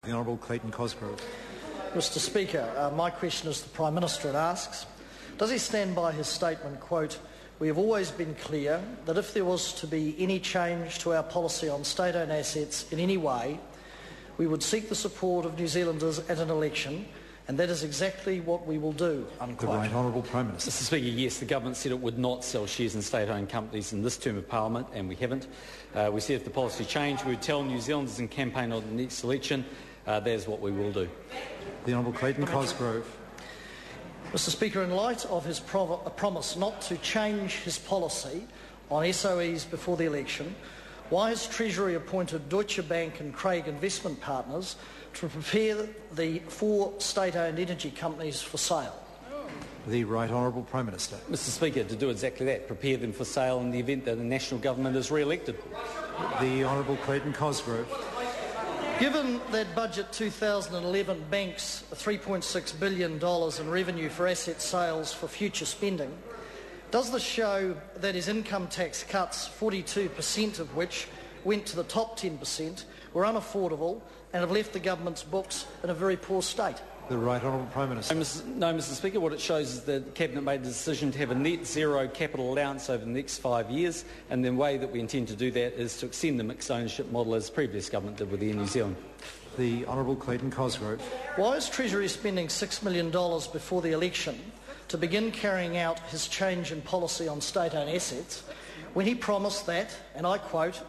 The Honourable Clayton Cosgrove. Mr Speaker, my question is to the Prime Minister. It asks, does he stand by his statement, quote, "We have always been clear that if there was to be any change to our policy on state-owned assets in any way, we would seek the support of New Zealanders at an election, and that is exactly what we will do," unquote. The Right Honourable Prime Minister. Mr Speaker, yes, the government said it would not sell shares in state-owned companies in this term of Parliament, and we haven't. We said if the policy changed, we would tell New Zealanders and campaign on the next election. That is what we will do. The Honourable Clayton Cosgrove. Mr Speaker, in light of his promise not to change his policy on SOEs before the election, why has Treasury appointed Deutsche Bank and Craig Investment Partners to prepare the 4 state-owned energy companies for sale? The Right Honourable Prime Minister. Mr Speaker, to do exactly that, prepare them for sale in the event that the National Government is re-elected. The Honourable Clayton Cosgrove. Given that Budget 2011 banks $3.6 billion in revenue for asset sales for future spending, does this show that his income tax cuts, 42% of which went to the top 10%, were unaffordable and have left the government's books in a very poor state? The Right Honourable Prime Minister. No, Mr Speaker, what it shows is that the Cabinet made the decision to have a net zero capital allowance over the next 5 years, and the way that we intend to do that is to extend the mixed ownership model as the previous government did with Air New Zealand. The Honourable Clayton Cosgrove. Why is Treasury spending $6 million before the election to begin carrying out his change in policy on state-owned assets when he promised that, and I quote,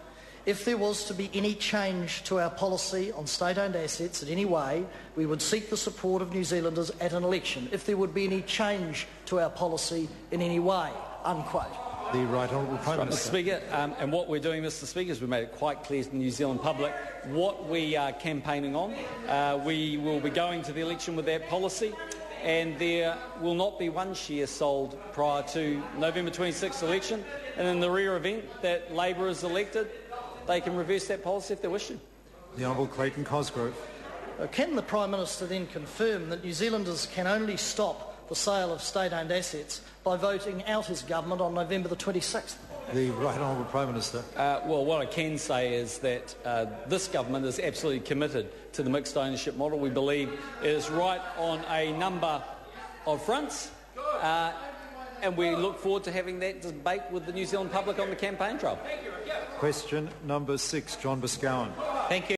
"If there was to be any change to our policy on state-owned assets in any way, we would seek the support of New Zealanders at an election. If there would be any change to our policy in any way," unquote. The Right Honourable Prime Minister. Mr Speaker, and what we're doing, Mr Speaker, is we've made it quite clear to the New Zealand public what we are campaigning on. We will be going to the election with that policy, and there will not be one share sold prior to November 26th election, and in the rare event that Labor is elected, they can reverse that policy if they wish to. The Honourable Clayton Cosgrove. Can the Prime Minister then confirm that New Zealanders can only stop the sale of state-owned assets by voting out his government on November the 26th? The Right Honourable Prime Minister. Well, what I can say is that this government is absolutely committed to the mixed ownership model. We believe it is right on a number of fronts, and we look forward to having that debate with the New Zealand public on the campaign trail. Question number 6, John Boscowan. Thank you.